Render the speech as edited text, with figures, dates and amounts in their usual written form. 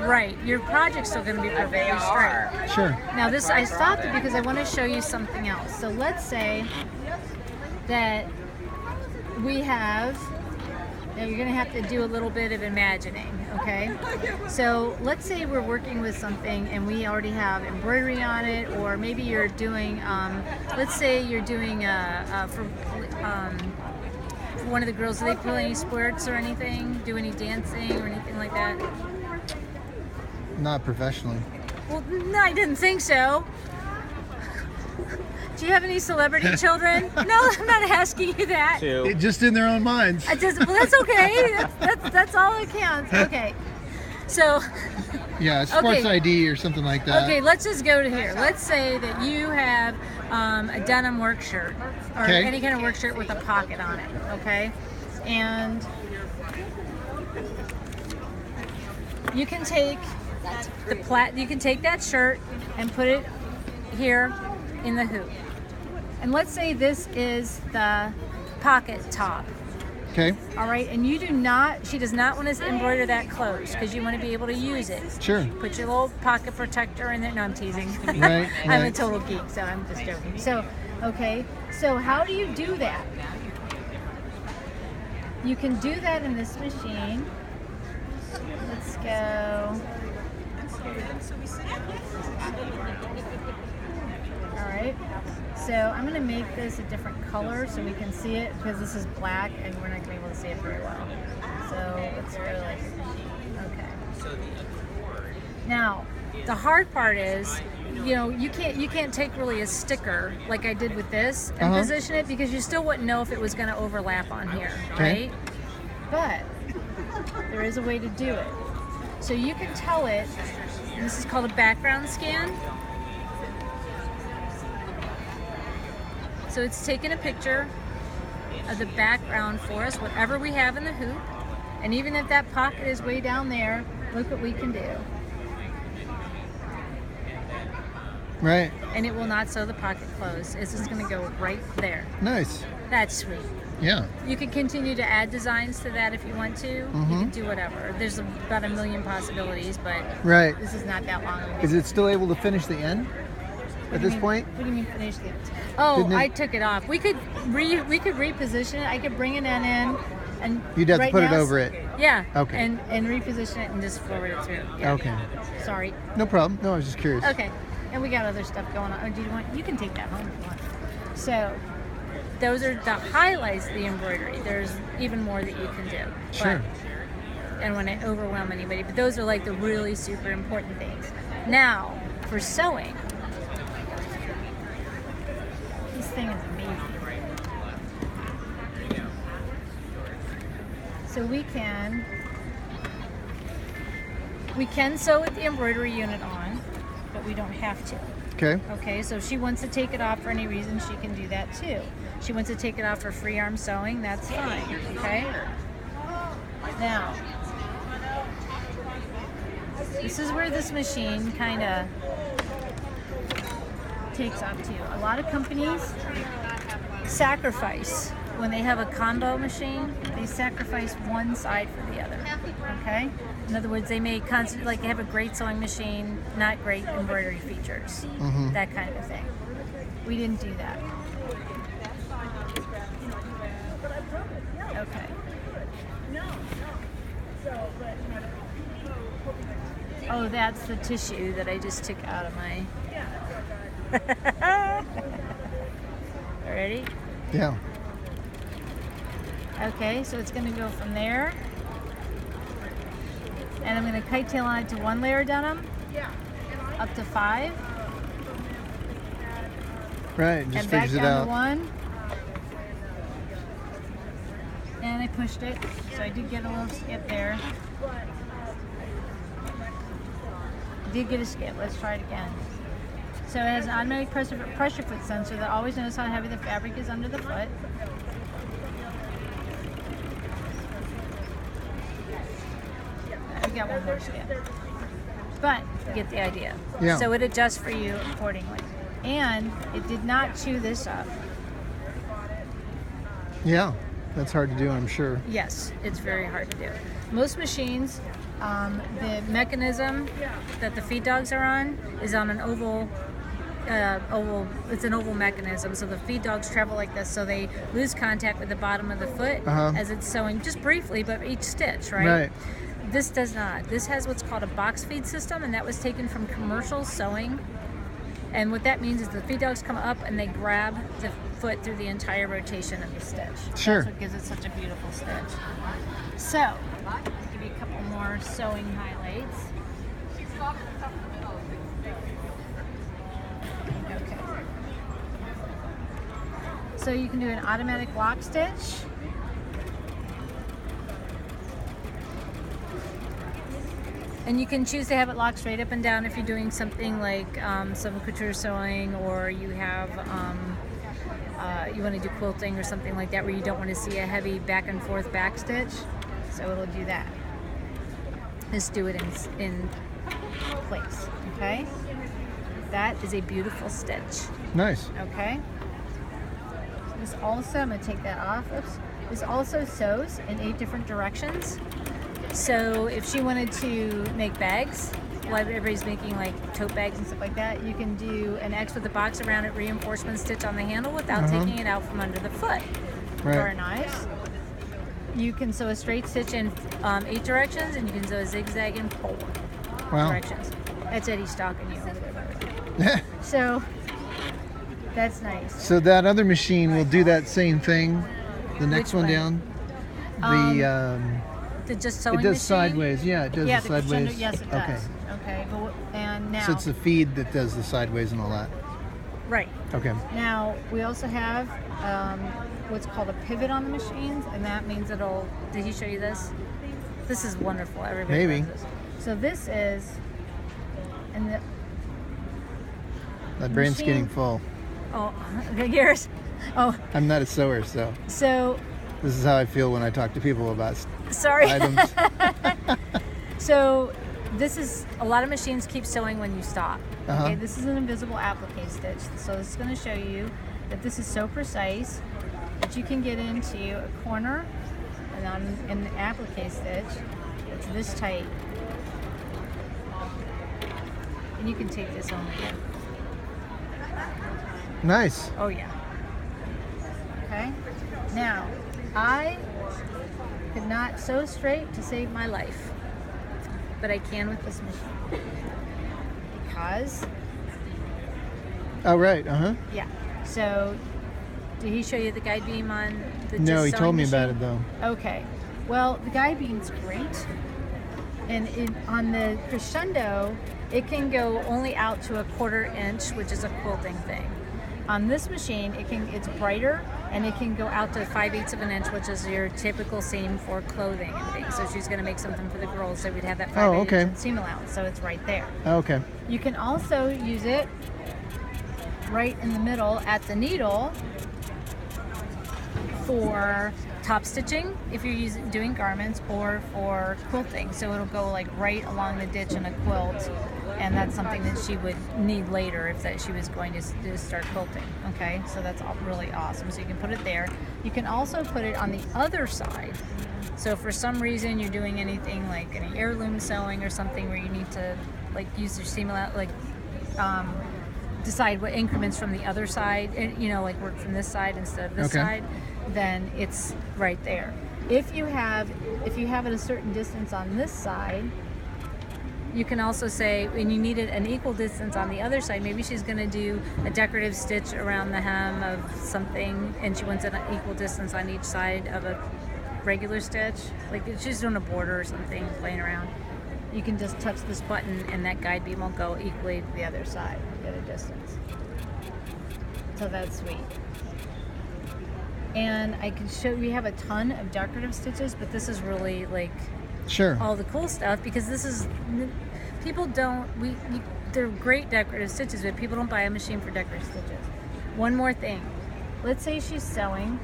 Right. Your project's still going to be perfectly straight. Sure. Now this, I stopped it because I want to show you something else. So let's say that we have, now you're going to have to do a little bit of imagining, okay? So let's say we're working with something and we already have embroidery on it, or maybe you're doing, let's say you're doing for one of the girls, do they play any sports or anything? Do any dancing or anything like that? Not professionally. Well, no, I didn't think so. Do you have any celebrity children? No, I'm not asking you that. Just in their own minds. Well, that's okay. That's all that counts. Okay. So. Yeah, sports ID or something like that. Okay, let's just go to here. Let's say that you have a denim work shirt or any kind of work shirt with a pocket on it. Okay, and you can take you can take that shirt and put it here in the hoop. And let's say this is the pocket top. Okay. All right, and she does not want to embroider that close because you want to be able to use it. Sure. Put your little pocket protector in there. No, I'm teasing. Right. I'm a total geek, so I'm just joking. So, okay, so how do you do that? You can do that in this machine. Let's go. All right. So I'm going to make this a different color so we can see it, because this is black and we're not going to be able to see it very well. So let's go like, okay. Now, the hard part is, you can't take really a sticker like I did with this and position it, because you still wouldn't know if it was going to overlap on here, right? But there is a way to do it. So you can tell it, and this is called a background scan. So it's taking a picture of the background for us, whatever we have in the hoop. And even if that pocket is way down there, look what we can do. Right. And it will not sew the pocket closed. It's just going to go right there. Nice. That's sweet. Yeah. You can continue to add designs to that if you want to. You can do whatever. There's about a million possibilities, but this is not that long ago. Is it still able to finish the end at this point? What do you mean finish the end? Oh, I took it off. We could reposition it. I could bring an N in, and you'd have to put it over it. Yeah. Okay. And reposition it and just forward it through. Yeah. Okay. Sorry. No problem. No, I was just curious. Okay. And we got other stuff going on. Do you want? You can take that home if you want. So, those are the highlights of the embroidery. There's even more that you can do. Sure. I don't want to overwhelm anybody, but those are like the really super important things. Now, for sewing. This thing is amazing. So we can sew with the embroidery unit on, but we don't have to. Okay. Okay, so if she wants to take it off for any reason, she can do that too. She wants to take it off for free arm sewing, that's fine. Okay. Now, this is where this machine kind of takes off too. A lot of companies sacrifice when they have a combo machine. They sacrifice one side for the other. Okay. In other words, they may constantly they have a great sewing machine, not great embroidery features, that kind of thing. We didn't do that. Okay. Oh, that's the tissue that I just took out of my. Ready? Yeah. Okay, so it's going to go from there. And I'm going to kite tail on it to 1 layer denim, up to 5. Right, just and back figures it down out. to 1. And I pushed it, so I did get a little skip there. I did get a skip. Let's try it again. So it has an automatic pressure foot sensor that always knows how heavy the fabric is under the foot. We got one more skip. But you get the idea. Yeah. So it adjusts for you accordingly. And it did not chew this up. Yeah, that's hard to do, I'm sure. Yes, it's very hard to do. Most machines The mechanism that the feed dogs are on is on an oval. It's an oval mechanism, so the feed dogs travel like this, so they lose contact with the bottom of the foot as it's sewing, just briefly, but each stitch, right? This does not. This has what's called a box feed system, and that was taken from commercial sewing. And what that means is the feed dogs come up and they grab the foot through the entire rotation of the stitch. Sure. That's what gives it such a beautiful stitch. So, I'll give you a couple more sewing highlights. Okay. So you can do an automatic lock stitch. And you can choose to have it locked straight up and down if you're doing something like some couture sewing, or you have you want to do quilting or something like that where you don't want to see a heavy back and forth back stitch. So it'll do that. Just do it in place. Okay. That is a beautiful stitch. Nice. Okay. This also, I'm going to take that off. Oops. This also sews in 8 different directions. So if she wanted to make bags, well, everybody's making like tote bags and stuff like that, you can do an X with a box around it, reinforcement stitch on the handle without taking it out from under the foot. Very nice. You can sew a straight stitch in 8 directions, and you can sew a zigzag in 4 directions. That's Eddie stalking you over there, by the way. So that's nice. So that other machine will do that same thing. The next one down. The just sewing it does machine? Sideways. Yeah, it does the sideways. Yes, it does. Okay. But, and now. So it's the feed that does the sideways and all that. Right. Okay. Now we also have what's called a pivot on the machines, and that means it'll. Did he show you this? This is wonderful. Everybody Maybe. does this. So this is, and the. That brain's getting full. Oh, okay, yours. Oh. I'm not a sewer, so. So. This is how I feel when I talk to people about items. So this is, a lot of machines keep sewing when you stop. Okay, this is an invisible applique stitch. So this is going to show you that this is so precise that you can get into a corner, and on in the applique stitch, it's this tight. And you can take this home again. Nice. Oh yeah. Okay. Now, I could not sew straight to save my life, but I can with this machine because. Oh right. Yeah. So, did he show you the guide beam on the? No, he told me machine? about it though. Okay. Well, the guide beam's great, and on the crescendo, it can go only out to a 1/4 inch, which is a quilting thing. On this machine, it's brighter, and it can go out to 5/8 of an inch, which is your typical seam for clothing and things. So she's going to make something for the girls, so we'd have that 5/8 inch seam allowance, so it's right there. Okay. You can also use it right in the middle at the needle for top stitching if you're doing garments, or for quilting. So it'll go like right along the ditch in a quilt, and that's something that she would need later if that she was going to start quilting. Okay, so that's really awesome. So you can put it there. You can also put it on the other side. So if for some reason you're doing anything like any heirloom sewing or something where you need to like use your seam allowance, like decide what increments from the other side, and like work from this side instead of this side, then it's right there. If you have it a certain distance on this side, you can also say, when you need it an equal distance on the other side, maybe she's going to do a decorative stitch around the hem of something, and she wants it an equal distance on each side of a regular stitch. Like if she's doing a border or something, playing around, you can just touch this button, and that guide beam will go equally to the other side, the other distance. So that's sweet. And I can show, we have a ton of decorative stitches, but this is really like all the cool stuff, because this is, people don't, they're great decorative stitches, but people don't buy a machine for decorative stitches. One more thing. Let's say she's sewing